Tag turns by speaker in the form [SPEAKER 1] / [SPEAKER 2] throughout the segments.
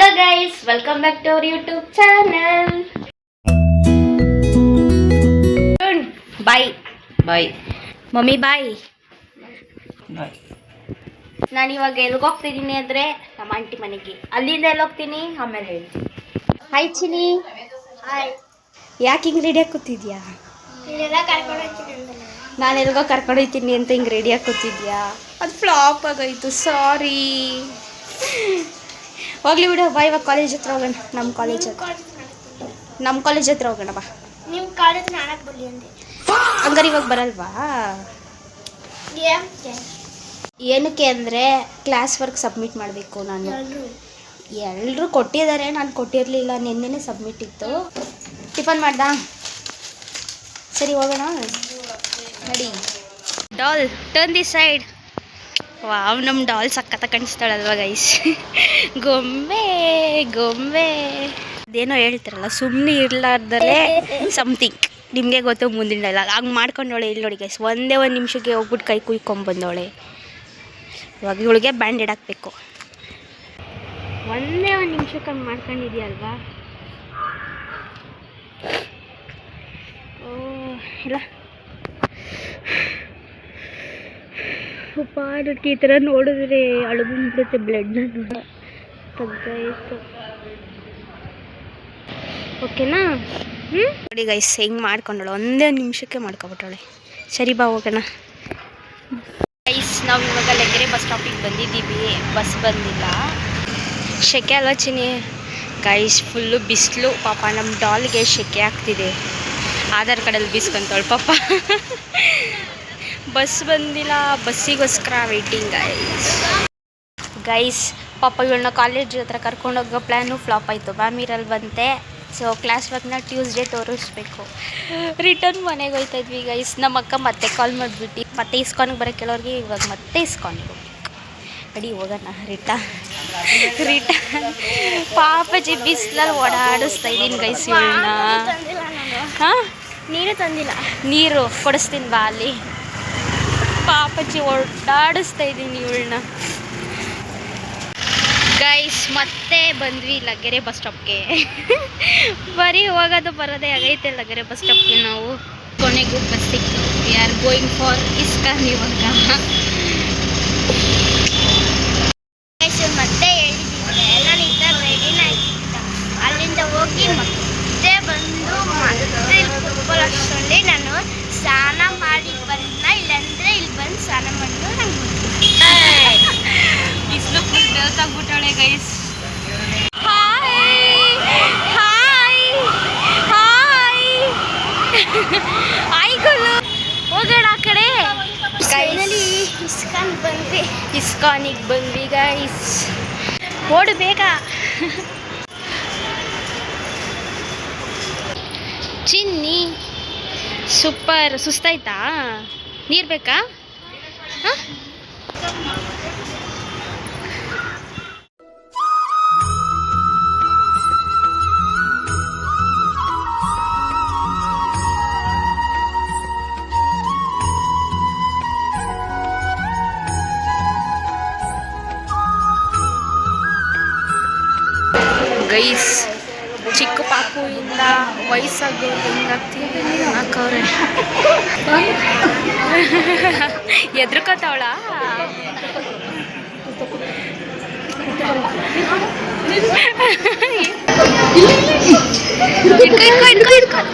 [SPEAKER 1] Hello guys, welcome back to our YouTube channel. Bye.
[SPEAKER 2] Bye
[SPEAKER 1] mummy bye.
[SPEAKER 2] Bye.
[SPEAKER 1] ನಾನು ಇವಾಗ ಎಲ್ಲಿಗೆ ಹೋಗ್ತಿದ್ದೀನಿ ಅಂದರೆ ನಮ್ಮ ಆಂಟಿ ಮನೆಗೆ. ಅಲ್ಲಿಂದ ಎಲ್ಲಿ ಹೋಗ್ತೀನಿ ಆಮೇಲೆ ಹೇಳ್ತೀನಿ. ಹಾಯ್ ಚಿನಿ. ಹಾಯ್. ಯಾಕೆ ಹಿಂಗೆ ರೆಡಿ ಕೂತಿದ್ಯಾ? ನಾನು ಎಲ್ಗೋ ಕರ್ಕೊಂಡು ಹೋಗ್ತೀನಿ ಅಂತ ಹಿಂಗೆ ರೆಡಿ ಕೂತಿದ್ಯಾ? ಅದು ಫ್ಲಾಪ್ ಆಗೋಯ್ತು, ಸಾರಿ. ಹೋಗ್ಲಿ ಬಿಡು ಬಾ, ಇವಾಗ ಕಾಲೇಜ್ ಹತ್ರ ಹೋಗೋಣ. ನಮ್ಮ ಕಾಲೇಜ್ ಹತ್ರ ಹೋಗೋಣ ಬಾ.
[SPEAKER 3] ನಿಮ್ಮ ಕಾಲೇಜ್ ನಾಲ್ಕು ಬರಲಿ ಅಂದೆ.
[SPEAKER 1] ಹಂಗಾರೆ ಇವಾಗ ಬರಲ್ವಾ? ಏನಕ್ಕೆ ಅಂದರೆ ಕ್ಲಾಸ್ ವರ್ಕ್ ಸಬ್ಮಿಟ್ ಮಾಡಬೇಕು ನಾನು. ಎಲ್ಲರೂ ಕೊಟ್ಟಿದ್ದಾರೆ, ನಾನು ಕೊಟ್ಟಿರಲಿಲ್ಲ. ನಿನ್ನೆನೇ ಸಬ್ಮಿಟ್ ಇತ್ತು. ಟಿಫನ್ ಮಾಡ್ದಾ? ಸರಿ ಹೋಗೋಣ ನಡಿ. Doll turn the side. Wow, ನಮ್ಮ ಡಾಲ್ ಸಖತ್ತ ಕಾಣಿಸ್ತಾಳಲ್ವ ಗೈಸ್. ಗೊಂಬೆ ಅದೇನೋ ಹೇಳ್ತಾರಲ್ಲ, ಸುಮ್ಮನೆ ಇರಲಾರ್ದಲ್ಲೇ ಸಮಥಿಂಗ್. ನಿಮಗೆ ಗೊತ್ತು ಮುಂದಿನ ಡೈಲಾಗ್. ಹಂಗೆ ಮಾಡ್ಕೊಂಡವಳೆ. ಇಲ್ಲಿ ನೋಡಿ ಗೈಸ್, ಒಂದೇ ಒಂದು ನಿಮಿಷಕ್ಕೆ ಹೋಗ್ಬಿಟ್ಟು ಕೈ ಕುಯ್ಕೊಂಬಂದವಳೆ. ಇವಾಗ ಇವಳಿಗೆ ಬ್ಯಾಂಡೇಡ್ ಹಾಕಬೇಕು. ಒಂದೇ ಒಂದು ನಿಮಿಷಕ್ಕೆ ಹಂಗೆ ಮಾಡ್ಕೊಂಡಿದ್ಯಲ್ವಾ? ಇಲ್ಲ ಉಪ್ಪ ಅದಕ್ಕೆ ಈ ಥರ ನೋಡಿದ್ರೆ ಅಳುಗುಂಬಿಡುತ್ತೆ. ಬ್ಲಡ್ನ ತೆಗ್ದಾಯ್ತು. ಓಕೆನಾ? ನೋಡಿ ಗೈಸ್, ಹೆಂಗೆ ಮಾಡ್ಕೊಂಡಳು. ಒಂದೇ ಒಂದು ನಿಮಿಷಕ್ಕೆ ಮಾಡ್ಕೊಬಿಟ್ಟಾಳೆ. ಸರಿ ಬಾ ಹೋಗೋಣ. ಗೈಸ್, ನಾವು ಇವಾಗ ಲೆಗ್ರೆ ಬಸ್ ಸ್ಟಾಪಿಗೆ ಬಂದಿದ್ದೀವಿ. ಬಸ್ ಬಂದಿಲ್ಲ. ಸೆಕೆ ಅಲ್ವಾ ಚಿನಿ? ಗೈಸ್, ಫುಲ್ಲು ಬಿಸಿಲು. ಪಾಪ ನಮ್ಮ ಡಾಲ್ಗೆ ಸೆಕೆ ಆಗ್ತಿದೆ. ಆಧಾರ್ ಕಾರ್ಡಲ್ಲಿ ಬೀಸ್ಕೊಂತವಳು ಪಾಪ. ಬಸ್ ಬಂದಿಲ್ಲ, ಬಸ್ಸಿಗೋಸ್ಕರ ವೆಯ್ಟಿಂಗ್ ಗೈಸ್. ಪಾಪ ಇವಳನ್ನ ಕಾಲೇಜ್ ಹತ್ರ ಕರ್ಕೊಂಡೋಗೋ ಪ್ಲ್ಯಾನು ಫ್ಲಾಪ್ ಆಯಿತು. ಮ್ಯಾಮಿರಲ್ಲಿ ಬಂತೆ. ಸೊ ಕ್ಲಾಸ್ ವರ್ಕ್ನ ಟ್ಯೂಸ್ಡೇ ತೋರಿಸ್ಬೇಕು. ರಿಟರ್ನ್ ಮನೆಗೆ ಹೋಗ್ತಾಯಿದ್ವಿ ಗೈಸ್. ನಮ್ಮ ಅಕ್ಕ ಮತ್ತೆ ಕಾಲ್ ಮಾಡಿಬಿಟ್ಟು ಮತ್ತೆ ಇಸ್ಕಾನಿಗೆ ಬರೋಕ್ಕೆ ಕೇಳೋರಿಗೆ ಇವಾಗ ಮತ್ತೆ ಇಸ್ಕಾನಿಗೆ ಅಡಿ ಹೋಗೋಣ. ರಿಟರ್ನ್ ಪಾಪಜಿ ಬಿಸಿಲಲ್ಲಿ ಓಡಾಡಿಸ್ತಾ ಇದ್ದೀನಿ ಗೈಸ್ ಇವಳನ್ನ. ಹಾಂ,
[SPEAKER 3] ನೀರು ತಂದಿಲ್ಲ.
[SPEAKER 1] ನೀರು ಕೊಡಿಸ್ತೀನಿ ಬಾ ಅಲ್ಲಿ. ಪಾಪಚ್ಚಿ ಓಡಾಡಿಸ್ತಾ ಇದ್ದೀನಿ ಇವಳನ್ನ. ಗೈಸ್, ಮತ್ತೆ ಬಂದ್ವಿ ಲಗ್ಗೆರೆ ಬಸ್ ಸ್ಟಾಪ್ಗೆ. ಬರೀ ಹೋಗೋದು ಬರೋದೇ ಆಗೈತೆ ಲಗ್ಗೆರೆ ಬಸ್ ಸ್ಟಾಪ್ಗೆ. ನಾವು ಕೊನೆಗೂ ಬಸ್ ಸಿಕ್ತು. We are going for ISKCON ಇವಾಗ.
[SPEAKER 3] ಮತ್ತೆ ಹೇಳಿದ್ದೆ ನಾನು ಈ ಥರ ರೆಡಿನ ಆಗಿದ್ದ. ಅಲ್ಲಿಂದ ಹೋಗಿ ಮತ್ತೆ ಬಂದು ಮತ್ತೆ ಕುತ್ಕೊಳ್ಳೋಷ್ಟರಲ್ಲಿ ನಾನು ಸ್ನಾನ ಮಾಡಿ ಬಂದ. ಇಲ್ಲಾಂದರೆ ಇಲ್ಲಿ ಬಂದು ಸ್ನಾನ ಮಾಡಿದ್ರು ನಂಗೆ
[SPEAKER 1] ಬಿಸಿಲು ಫುಲ್ ಬೇಸಾಗ್ಬಿಟ್ಟಾಳೆ ಗೈಸ್. ಹಾಯ್ ಹಾಯ್ ಹಾಯ್ ಆಯ್ಗುಲು. ಹೋಗೋಣ ಆ ಕಡೆ.
[SPEAKER 3] ಫೈನಲಿ
[SPEAKER 1] ಇಸ್ಕಾನಿಗೆ ಬಂದ್ವಿ ಗೈಸ್. ಓಡು ಬೇಗ. ಚಿನ್ನಿ ಸೂಪರ್. ಸುಸ್ತಾಯ್ತಾ? ನೀರು ಬೇಕಾ? ಹಾಂ, ಗೈಸ್, ಚಿಕ್ಕ ಪಾಪುವಿಂದ ವಯಸ್ಸಾಗೋರು ಹೆಂಗಾಗ್ತಿದೆ ಹಾಕವ್ರೆ. ಎದ್ರುಕೋತಾವಳ.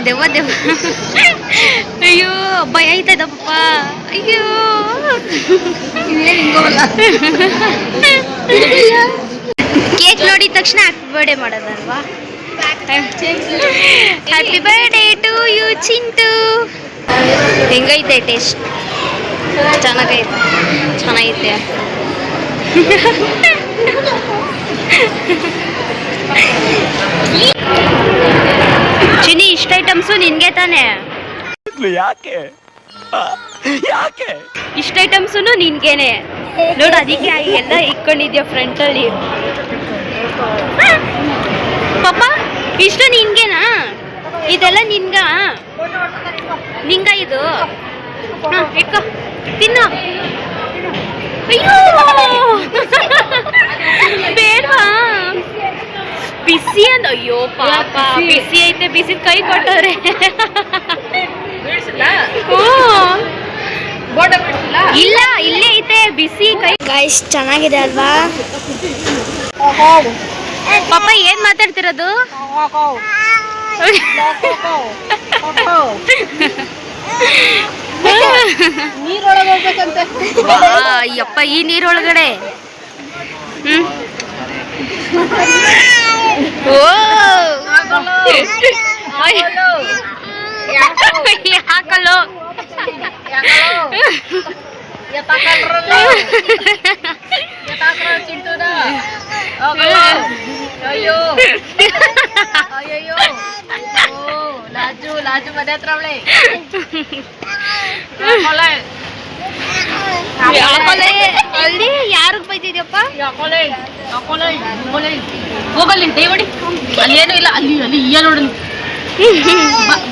[SPEAKER 1] ದೆವ್ವ ಅಯ್ಯೋ, ಭಯ ಆಯ್ತದ ಪಾಪ. ಅಯ್ಯೋ, ಕೇಕ್ ನೋಡಿದ ತಕ್ಷಣ ಹ್ಯಾಪಿ ಬರ್ಡೇ ಮಾಡೋದಲ್ವಾ? Happy birthday to you Chintu. ಹೆಂಗೈತೆ ಟೇಸ್ಟ್? ಚೆನ್ನಾಗೈತೆ. ಚಿನಿ, ಇಷ್ಟ ಐಟಮ್ಸು ನಿನ್ಗೆ ತಾನೆ?
[SPEAKER 2] ಯಾಕೆ
[SPEAKER 1] ಇಷ್ಟ ಐಟಮ್ಸು ನಿನ್ಗೇನೆ ನೋಡು. ಅದಕ್ಕೆ ಎಲ್ಲ ಇಟ್ಕೊಂಡಿದ್ಯಾ ಫ್ರಂಟಲ್ಲಿ. ಪಾಪ, ಇಷ್ಟು ನಿನ್ಗೆನಾ? ಇದೆಲ್ಲ ನಿನ್ಗ ಇದು? ಹಾಂ, ಇಟ್ಕೋ, ತಿನ್ನು. ಅಯ್ಯೋ ಬೇಡವಾ? ಬಿಸಿ ಅಂದ ಅಯ್ಯೋ ಪಾಪ ಬಿಸಿ ಐತೆ ಬಿಸಿ ಕೈ ಕೊಟ್ಟವ್ರೆ ಇಲ್ಲ ಇಲ್ಲೇ ಐತೆ ಬಿಸಿ ಕೈ
[SPEAKER 3] ಗೈಸ್ ಚೆನ್ನಾಗಿದೆ ಅಲ್ವಾ?
[SPEAKER 1] ಪಾಪ ಏನ್ ಮಾತಾಡ್ತಿರೋದು?
[SPEAKER 3] ನೀರೊಳಗೆ ಹೋಗ್ಬೇಕಂತೆ.
[SPEAKER 1] ಯಪ್ಪ ಈ ನೀರೊಳಗಡೆ ಓ ಹಾಕಲು
[SPEAKER 3] ಅಯ್ಯೋ ಲಾಜು ಲಾಜು ಮನೆ ಹತ್ರ ಅವಳೆ
[SPEAKER 1] ಅಲ್ಲಿ ಯಾರಿಗೆ ಬೈತಿದ್ಯಪ್ಪ?
[SPEAKER 3] ಹೋಗಲ್ಲಿ ದಯವಿಡಿ ಅಲ್ಲಿ ಏನೂ ಇಲ್ಲ ಅಲ್ಲಿ ಅಲ್ಲಿ ಇಯ್ಯ ನೋಡಿ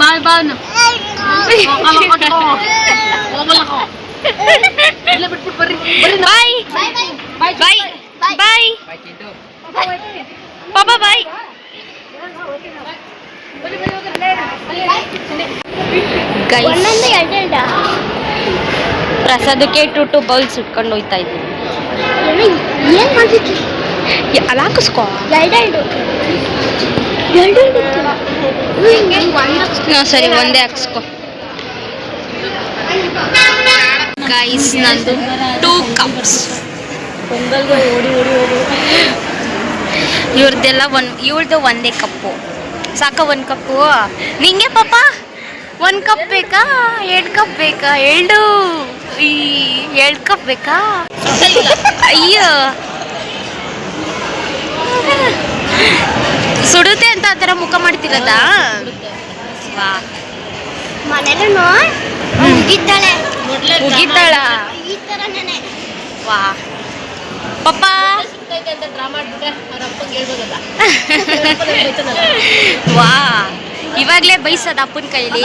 [SPEAKER 3] ಬಾ ಬಾ ಇಲ್ಲ ಬಿಟ್ಬಿಟ್ಟು ಬರ್ರಿ
[SPEAKER 1] ಬಾಯ್ ಬಾಯ್ ಬಾಯ್ ಪಾಪ ಬಾಯ್. ಪ್ರಸಾದಕ್ಕೆ ಟು ಬೌಲ್ಸ್ ಇಟ್ಕೊಂಡು ಹೋಯ್ತಾ ಇದ್ದೀನಿ.
[SPEAKER 3] ಏನ್ ಮಾಡ್ತಿದ್ರಿ?
[SPEAKER 1] ಅಲ್ಲ ಹಾಕಿಸ್ಕೋ. ಸರಿ ಒಂದೇ ಹಾಕ್ಸ್ಕೊ. ಗೈಸ್ ನಂದು 2 ಕಪ್ಸ್. ಇವ್ರದ್ದು ಒಂದೇ ಕಪ್ಪು ಸಾಕ? 1 ಕಪ್ಪು ನಿಂಗೆ ಪಾಪ? 1 ಕಪ್ ಬೇಕಾ? 2 ಕಪ್ ಬೇಕಾ? 2 ಕಪ್ ಬೇಕಾ? ಅಯ್ಯೋ ಸುಡುತ್ತೆ ಅಂತ ಆ ಥರ ಮುಖ ಮಾಡ್ತಿರೋದಾ? ವಾ
[SPEAKER 3] ಮನೇಲೂ ಮುಗಿತಾಳೆ
[SPEAKER 1] ಮುಗಿತಾಳ
[SPEAKER 3] ಈ ಥರನೇ.
[SPEAKER 1] ವಾ ಪಾಪ ವಾ ಇವಾಗ್ಲೇ ಬೈಸದ ಅಪ್ಪನ ಕೈಲಿ.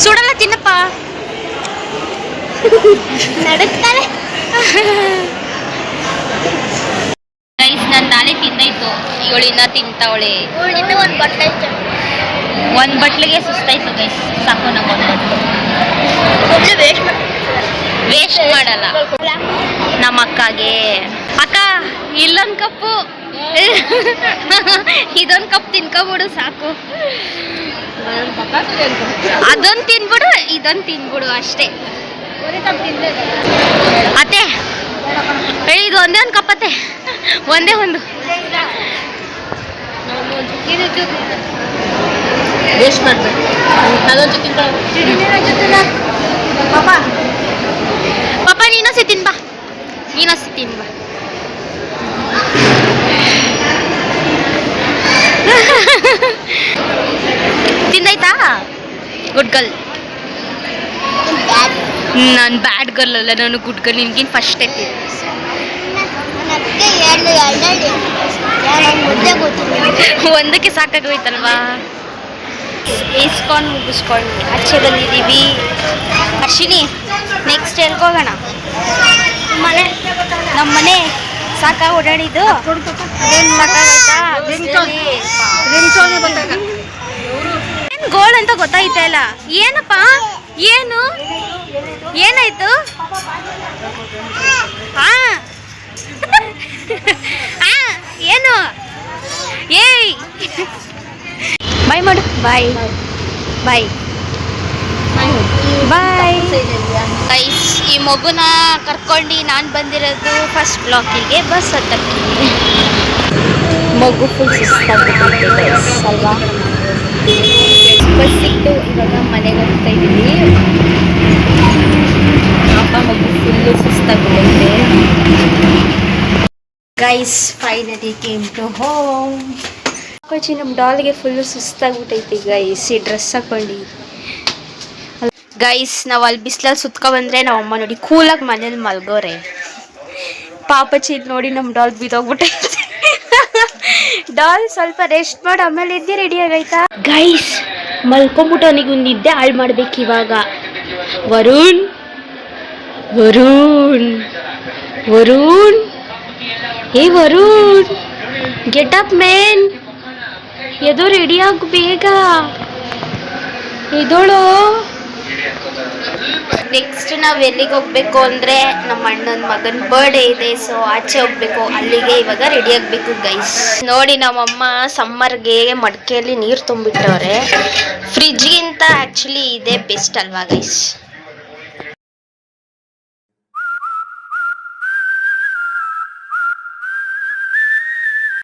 [SPEAKER 1] ಸುಡಲ್ಲ ತಿನ್ನಪ್ಪ.
[SPEAKER 3] ನಡುತ್ತಾರೆ.
[SPEAKER 1] ರೈಸ್ ನಾನು ನಾಳೆ ತಿಂದಾಯ್ತು, ಇವಳಿನ್ನ ತಿಂತಾವಳೆ.
[SPEAKER 3] ಒಂದು ಬಟ್ಟೆ ಐತೆ,
[SPEAKER 1] ಒಂದು ಬಟ್ಲಿಗೆ ಸುಸ್ತಾಯ್ತು ಗೈಸ್. ಸಾಕು ನಮಗೆ ವೇಸ್ಟ್ ಮಾಡಲ್ಲ ನಮ್ಮ ಅಕ್ಕಗೆ. ಅಕ್ಕ ಇಲ್ಲೊಂದು ಕಪ್ಪು ಇದೊಂದು ಕಪ್ ತಿನ್ಕೊಬಿಡು ಸಾಕು. ಅದೊಂದು ತಿನ್ಬಿಡು ಇದೊಂದು ತಿನ್ಬಿಡು ಅಷ್ಟೇ. ಅತ್ತೆ ಇದು ಒಂದೇ ಒಂದು ಕಪ್ ಅತ್ತೆ, ಒಂದೇ ಒಂದು.
[SPEAKER 3] ವೇಸ್ಟ್ ಮಾಡ್ಬೇಕು. ಅದೊಂದು
[SPEAKER 1] ಪಾಪ ನೀನೊಸಿ ತಿನ್ಬಾ, ನೀನೊಸಿ ತಿನ್ಬಾ. ತಿಂದಾಯ್ತಾ? Good girl. ನಾನು ಬ್ಯಾಡ್ ಗರ್ಲ್ ಅಲ್ಲ, ನಾನು ಗುಡ್ ಗರ್ಲ್. ನಿನ್ಗಿನ್ ಫಸ್ಟ್ ಐತಿ. ಒಂದಕ್ಕೆ ಸಾಕಾಗೋಯ್ತಲ್ವಾ? ಇಸ್ಕೊಂಡು ಮುಗಿಸ್ಕೊಂಡು ಆಚೆ ಬಂದಿದ್ದೀವಿ. ಅರ್ಶಿನಿ ನೆಕ್ಸ್ಟ್ ಎಲ್ಗೋಗೋಣ? ಮನೆ, ನಮ್ಮ ಮನೆ ಸಾಕ ಓಡಾಡಿದ್ದು. ಏನು ಗೋಳ್ ಅಂತ ಗೊತ್ತಾಯ್ತಾ ಇಲ್ಲ. ಏನಪ್ಪ ಏನು ಏನಾಯ್ತು? ಏನು? ಏಯ್ ಬಾಯ್ ಮಾಡು. ಬಾಯ್ ಬಾಯ್ ಬಾಯ್ ಗೈಸ್. ಈ ಮಗುನ ಕರ್ಕೊಂಡು ನಾನು ಬಂದಿರೋದು ಫಸ್ಟ್ ಬ್ಲಾಕಿಗೆ, ಬಸ್ ಹತ್ತಕ್ಕೆ. ಮಗು ಫುಲ್ ಸುಸ್ತಾಗ್ಬಿಟ್ಟಿದೆ ಗೈಸ್ ಅಲ್ವಾ? ಬಸ್ ಸಿಕ್ತು, ಇವಾಗ ಮನೆಗೆ ಹೋಗ್ತಾ ಇದ್ದೀವಿ. ಅಪ್ಪ ಮಗು ಫುಲ್ಲು ಸುಸ್ತಾಗ್ಬಿಟ್ಟೈತೆ guys. Finally came to home. ಅಪ್ಪಾಜಿ ನಮ್ಮ ಡಾಲ್ಗೆ ಫುಲ್ಲು ಸುಸ್ತಾಗ್ಬಿಟ್ಟೈತಿ ಗೈಸ್. ಈ ಡ್ರೆಸ್ ಹಾಕೊಂಡು ಗೈಸ್ ನಾವು ಅಲ್ಲಿ ಬಿಸಿಲಲ್ಲಿ ಸುತ್ಕೊ ಬಂದರೆ ನಾವು ಅಮ್ಮ ನೋಡಿ ಕೂಲಾಗಿ ಮನೇಲಿ ಮಲ್ಗೋರೆ. ಪಾಪಚ್ಚಿ ನೋಡಿ ನಮ್ಮ ಡಾಲ್ ಬಿದ್ದೋಗ್ಬಿಟ್ಟೈತೆ. ಡಾಲ್ ಸ್ವಲ್ಪ ರೆಸ್ಟ್ ಮಾಡಿ ಆಮೇಲೆ ಎದ್ದು ರೆಡಿ ಆಗೈತಾ ಗೈಸ್. ಮಲ್ಕೊಂಬಿಟ್ಟು ಅವನಿಗೆ ಒಂದು ನಿದ್ದೆ ಹಾಳು ಮಾಡ್ಬೇಕು ಇವಾಗ. Varun Varun Varun hey Varun get up man ಎದೋ ರೆಡಿ ಆಗು ಬೇಗ ಇದೋಳು ನೆಕ್ಸ್ಟ್ ನಾವು ಎಲ್ಲಿಗೆ ಹೋಗ್ಬೇಕು ಅಂದರೆ ನಮ್ಮ ಅಣ್ಣನ ಮಗನ ಬರ್ಡೇ ಇದೆ. ಸೊ ಆಚೆ ಹೋಗ್ಬೇಕು, ಅಲ್ಲಿಗೆ ಇವಾಗ ರೆಡಿ ಆಗಬೇಕು ಗೈಸ್. ನೋಡಿ ನಮ್ಮಮ್ಮ ಸಮ್ಮರ್ಗೆ ಮಡಿಕೆಯಲ್ಲಿ ನೀರು ತುಂಬಿಟ್ಟವ್ರೆ. ಫ್ರಿಜ್ಗಿಂತ ಆ್ಯಕ್ಚುಲಿ ಇದೇ ಬೆಸ್ಟ್ ಅಲ್ವಾ ಗೈಸ್.